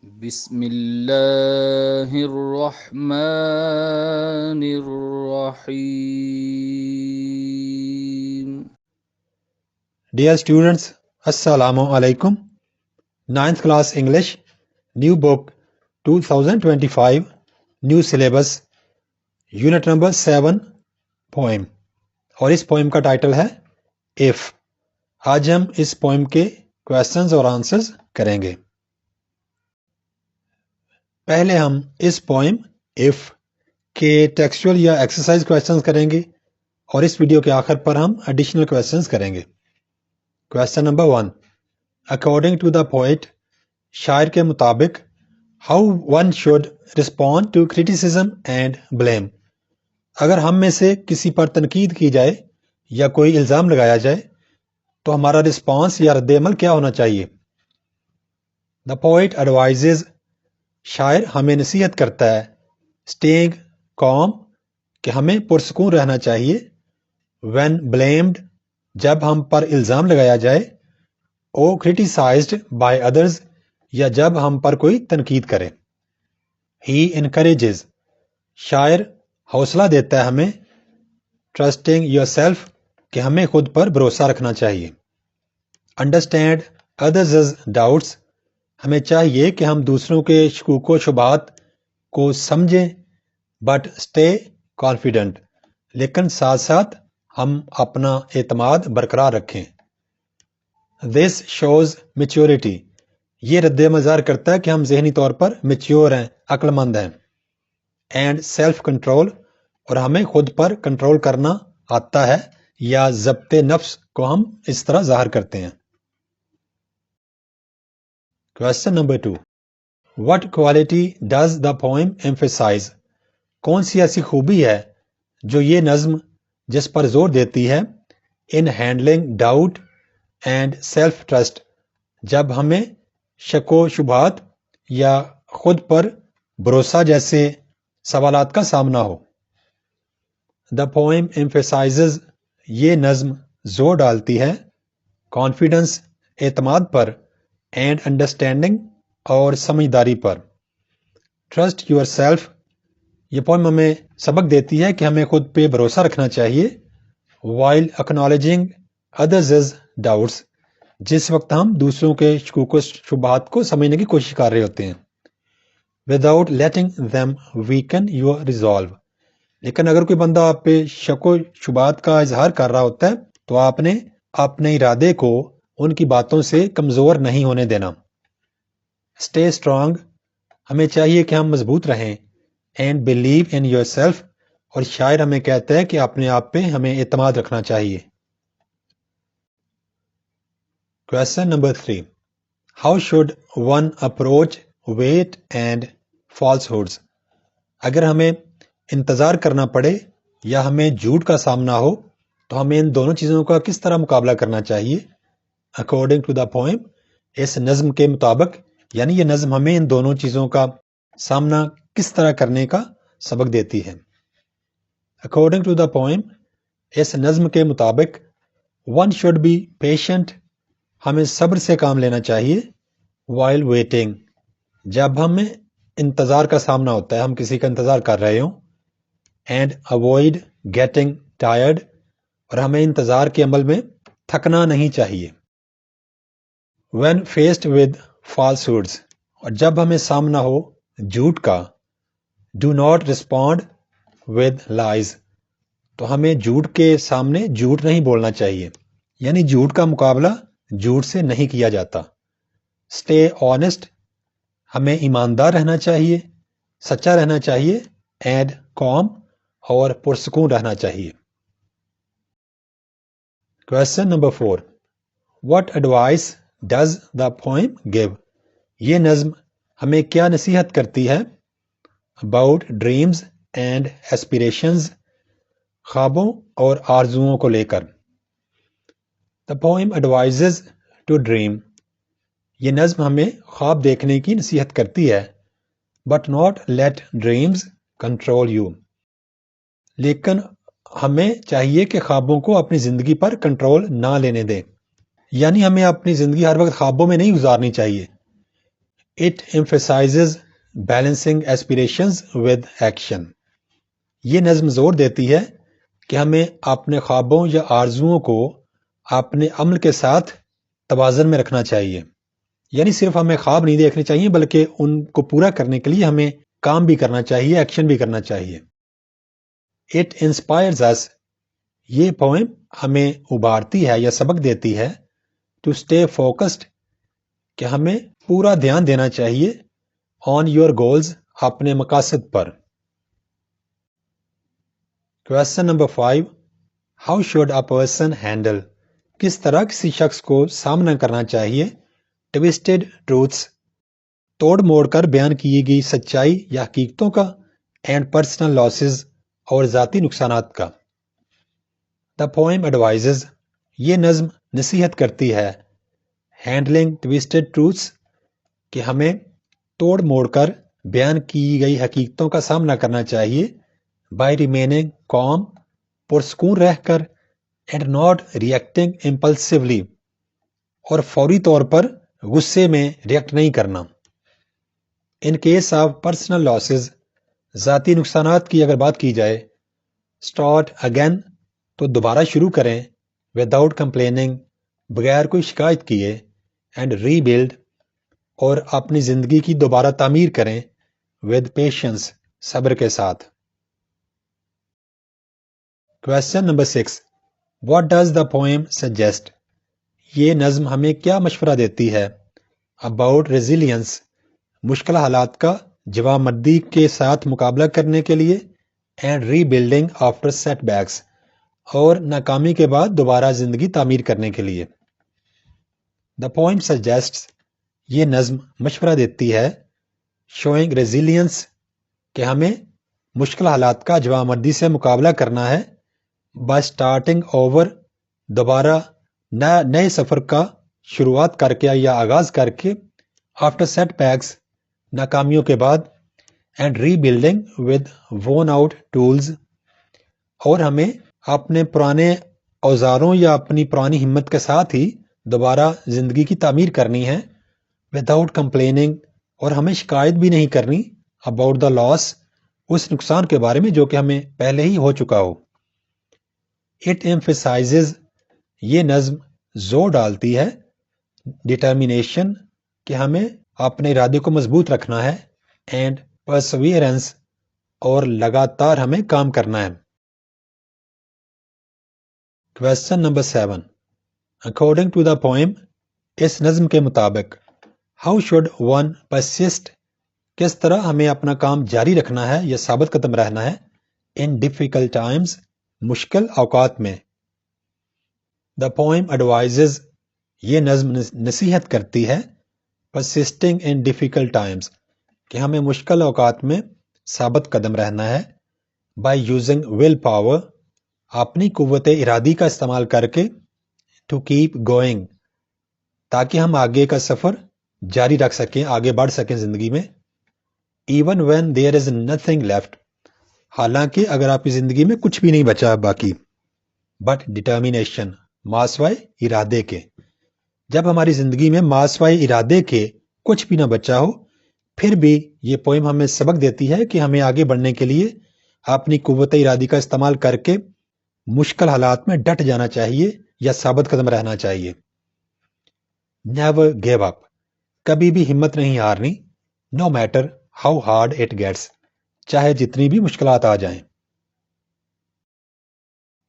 بسم اللہ الرحمن الرحیم. Dear students, Assalamu alaikum. 9th class English, new book 2025, new syllabus, unit number 7, poem. اور اس poem کا ٹائٹل ہے If. آج ہم اس poem کے questions اور answers کریں گے. پہلے ہم اس poem If کے ٹیکسچول یا ایکسرسائز questions کریں گے اور اس ویڈیو کے آخر پر ہم additional questions کریں گے. Question number 1. According to the poet, شاعر کے مطابق how one should respond to criticism and blame. اگر ہم میں سے کسی پر تنقید کی جائے یا کوئی الزام لگایا جائے تو ہمارا رسپانس یا رد عمل کیا ہونا چاہیے؟ The poet advises. شاعر ہمیں نصیحت کرتا ہے staying calm کہ ہمیں پرسکون رہنا چاہیے when blamed جب ہم پر الزام لگایا جائے or criticized by others یا جب ہم پر کوئی تنقید کرے. He encourages. شاعر حوصلہ دیتا ہے ہمیں trusting yourself کہ ہمیں خود پر بھروسہ رکھنا چاہیے. Understand others' doubts. ہمیں چاہیے کہ ہم دوسروں کے شکوک و شبہات کو سمجھیں but stay confident. لیکن ساتھ ساتھ ہم اپنا اعتماد برقرار رکھیں. This shows maturity. یہ رد عمل ظاہر کرتا ہے کہ ہم ذہنی طور پر میچیور ہیں، عقل مند ہیں. And self control. اور ہمیں خود پر کنٹرول کرنا آتا ہے یا ضبط نفس کو ہم اس طرح ظاہر کرتے ہیں. Question number 2. What quality does the poem emphasize? کون سی ایسی خوبی ہے جو یہ نظم جس پر زور دیتی ہے in handling doubt and self trust جب ہمیں شک و شبہات یا خود پر بھروسہ جیسے سوالات کا سامنا ہو. The poem emphasizes. یہ نظم زور ڈالتی ہے confidence اعتماد پر and understanding اور سمجھداری پر. Trust yourself. یہ poem ہمیں سبق دیتی ہے کہ ہمیں خود پہ بھروسہ رکھنا چاہیے while acknowledging others' doubts جس وقت ہم دوسروں کے شکوک و شبہات کو سمجھنے کی کوشش کر رہے ہوتے ہیں without letting them weaken your resolve. لیکن اگر کوئی بندہ آپ پہ شک و شبہات کا اظہار کر رہا ہوتا ہے تو آپ نے اپنے ارادے کو ان کی باتوں سے کمزور نہیں ہونے دینا. Stay strong. ہمیں چاہیے کہ ہم مضبوط رہیں and believe in yourself. اور شاعر ہمیں کہتا ہے کہ اپنے آپ پہ ہمیں اعتماد رکھنا چاہیے. Question number 3. How should one approach wait and falsehoods? اگر ہمیں انتظار کرنا پڑے یا ہمیں جھوٹ کا سامنا ہو تو ہمیں ان دونوں چیزوں کا کس طرح مقابلہ کرنا چاہیے؟ According to the poem. اس نظم کے مطابق یعنی یہ نظم ہمیں ان دونوں چیزوں کا سامنا کس طرح کرنے کا سبق دیتی ہے. According to the poem. اس نظم کے مطابق one should be patient. ہمیں صبر سے کام لینا چاہیے while waiting جب ہمیں انتظار کا سامنا ہوتا ہے، ہم کسی کا انتظار کر رہے ہوں and avoid getting tired. اور ہمیں انتظار کے عمل میں تھکنا نہیں چاہیے. when faced with falsehoods. اور جب ہمیں سامنا ہو جھوٹ کا do not respond with lies. تو ہمیں جھوٹ کے سامنے جھوٹ نہیں بولنا چاہیے، یعنی جھوٹ کا مقابلہ جھوٹ سے نہیں کیا جاتا. stay honest. ہمیں ایماندار رہنا چاہیے، سچا رہنا چاہیے and calm. اور پرسکون رہنا چاہیے. Question number 4. What advice does the poem give? یہ نظم ہمیں کیا نصیحت کرتی ہے about dreams and aspirations خوابوں اور آرزوؤں کو لے کر. The poem advises to dream. یہ نظم ہمیں خواب دیکھنے کی نصیحت کرتی ہے but not let dreams control you. لیکن ہمیں چاہیے کہ خوابوں کو اپنی زندگی پر کنٹرول نہ لینے دیں، یعنی ہمیں اپنی زندگی ہر وقت خوابوں میں نہیں گزارنی چاہیے. It emphasizes balancing aspirations with action. یہ نظم زور دیتی ہے کہ ہمیں اپنے خوابوں یا آرزوؤں کو اپنے عمل کے ساتھ توازن میں رکھنا چاہیے. یعنی صرف ہمیں خواب نہیں دیکھنے چاہیے بلکہ ان کو پورا کرنے کے لیے ہمیں کام بھی کرنا چاہیے، ایکشن بھی کرنا چاہیے. It inspires us. یہ پوئم ہمیں ابھارتی ہے یا سبق دیتی ہے to stay focused کہ ہمیں پورا دھیان دینا چاہیے on your goals اپنے مقاصد پر. Question number 5. How should a person handle کس طرح کسی شخص کو سامنا کرنا چاہیے twisted truths توڑ موڑ کر بیان کی گئی سچائی یا حقیقتوں کا and personal losses اور ذاتی نقصانات کا. The poem advises یہ نظم نصیحت کرتی ہے handling twisted truths کہ ہمیں توڑ موڑ کر بیان کی گئی حقیقتوں کا سامنا کرنا چاہیے by remaining calm پرسکون رہ کر and not reacting impulsively اور فوری طور پر غصے میں ریئیکٹ نہیں کرنا. In case of personal losses ذاتی نقصانات کی اگر بات کی جائے start again تو دوبارہ شروع کریں without complaining بغیر کوئی شکایت کیے and rebuild اور اپنی زندگی کی دوبارہ تعمیر کریں with patience صبر کے ساتھ. Question number 6. What does the poem suggest یہ نظم ہمیں کیا مشورہ دیتی ہے about resilience مشکل حالات کا جواب مندی کے ساتھ مقابلہ کرنے کے لیے and rebuilding after setbacks اور ناکامی کے بعد دوبارہ زندگی تعمیر کرنے کے لیے. The poem suggests یہ نظم مشورہ دیتی ہے showing resilience کہ ہمیں مشکل حالات کا جواب مندی سے مقابلہ کرنا ہے by starting over دوبارہ نئے سفر کا شروعات کر کے یا آغاز کر کے after setbacks ناکامیوں کے بعد and rebuilding with worn out tools اور ہمیں اپنے پرانے اوزاروں یا اپنی پرانی ہمت کے ساتھ ہی دوبارہ زندگی کی تعمیر کرنی ہے without complaining اور ہمیں شکایت بھی نہیں کرنی about the loss اس نقصان کے بارے میں جو کہ ہمیں پہلے ہی ہو چکا ہو. It emphasizes یہ نظم زور ڈالتی ہے determination کہ ہمیں اپنے ارادے کو مضبوط رکھنا ہے and perseverance اور لگاتار ہمیں کام کرنا ہے. Question number 7. According to the poem اس نظم کے مطابق how should one persist کس طرح ہمیں اپنا کام جاری رکھنا ہے یا ثابت قدم رہنا ہے in difficult times مشکل اوقات میں. The poem advises یہ نظم نصیحت کرتی ہے persisting in difficult times کہ ہمیں مشکل اوقات میں ثابت قدم رہنا ہے by using will power اپنی قوت ارادی کا استعمال کر کے to keep going تاکہ ہم آگے کا سفر جاری رکھ سکیں آگے بڑھ سکیں زندگی میں even when there is nothing left حالانکہ اگر آپ کی زندگی میں کچھ بھی نہیں بچا باقی but determination ماسوائے ارادے کے جب ہماری زندگی میں ماسوائے ارادے کے کچھ بھی نہ بچا ہو پھر بھی یہ پوئم ہمیں سبق دیتی ہے کہ ہمیں آگے بڑھنے کے لیے اپنی قوت ارادی کا استعمال کر کے مشکل حالات میں ڈٹ جانا چاہیے یا ثابت قدم رہنا چاہیے. Never give up کبھی بھی ہمت نہیں ہارنی no matter how hard it gets چاہے جتنی بھی مشکلات آ جائیں.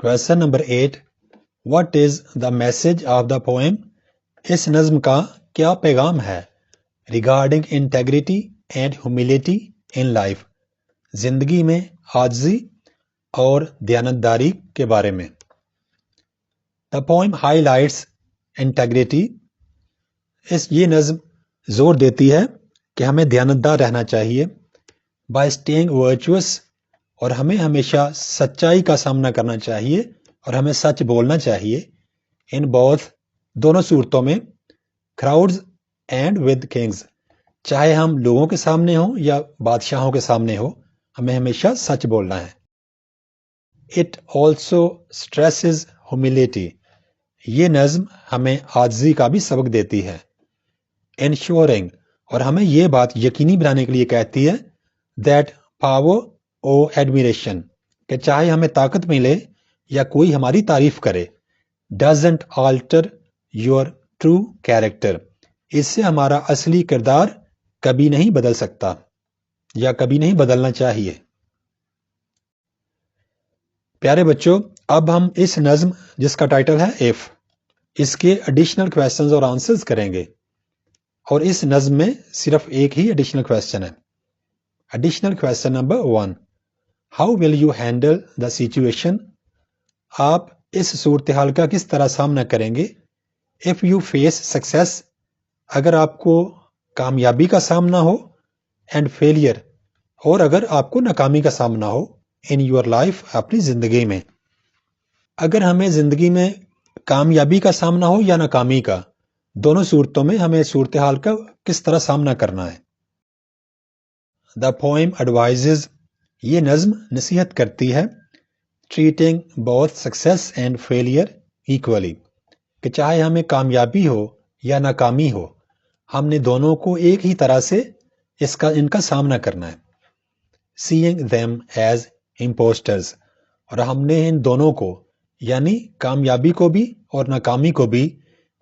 Question number 8. What is the message of the poem اس نظم کا کیا پیغام ہے regarding integrity and humility in life زندگی میں عاجزی اور دیانتداری کے بارے میں. The poem highlights integrity یہ نظم زور دیتی ہے کہ ہمیں دیانتدار رہنا چاہیے by staying virtuous اور ہمیں ہمیشہ سچائی کا سامنا کرنا چاہیے اور ہمیں سچ بولنا چاہیے in both دونوں صورتوں میں crowds and with kings چاہے ہم لوگوں کے سامنے ہوں یا بادشاہوں کے سامنے ہو ہمیں ہمیشہ سچ بولنا ہے. It also stresses humility یہ نظم ہمیں عاجزی کا بھی سبق دیتی ہے ensuring اور ہمیں یہ بات یقینی بنانے کے لیے کہتی ہے دیٹ پاور او ایڈمیریشن کہ چاہے ہمیں طاقت ملے یا کوئی ہماری تعریف کرے doesn't alter your true character اس سے ہمارا اصلی کردار کبھی نہیں بدل سکتا یا کبھی نہیں بدلنا چاہیے. پیارے بچوں، اب ہم اس نظم جس کا ٹائٹل ہے ایف اس کے ایڈیشنل کویسچنز اور آنسرز کریں گے. اور اس نظم میں صرف ایک ہی ایڈیشنل کویسچن ہے. Additional question number 1 how will you handle the situation آپ اس صورتحال کا کس طرح سامنا کریں گے اف یو فیس سکسیس اگر آپ کو کامیابی کا سامنا ہو اینڈ فیلئر اور اگر آپ کو ناکامی کا سامنا ہو ان یور لائف اپنی زندگی میں. اگر ہمیں زندگی میں کامیابی کا سامنا ہو یا ناکامی کا دونوں صورتوں میں ہمیں صورتحال کا کس طرح سامنا کرنا ہے. دا پوئم ایڈوائزز یہ نظم نصیحت کرتی ہے treating both success and failure equally کہ چاہے ہمیں کامیابی ہو یا ناکامی ہو ہم نے دونوں کو ایک ہی طرح سے ان کا سامنا کرنا ہے. سیئنگ them ایز imposters اور ہم نے ان دونوں کو یعنی کامیابی کو بھی اور ناکامی کو بھی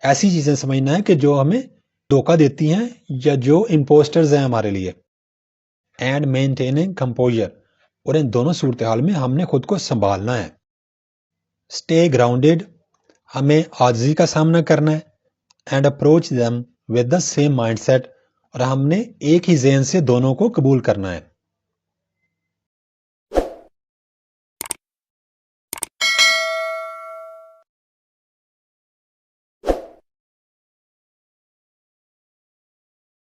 ایسی چیزیں سمجھنا ہے کہ جو ہمیں دھوکہ دیتی ہیں یا جو امپوسٹرز ہیں ہمارے لیے. اینڈ مینٹیننگ کمپوزر اور ان دونوں صورتحال میں ہم نے خود کو سنبھالنا ہے. اسٹے گراؤنڈیڈ ہمیں عاجزی کا سامنا کرنا ہے. And approach them with the same mindset اور ہم نے ایک ہی ذہن سے دونوں کو قبول کرنا ہے.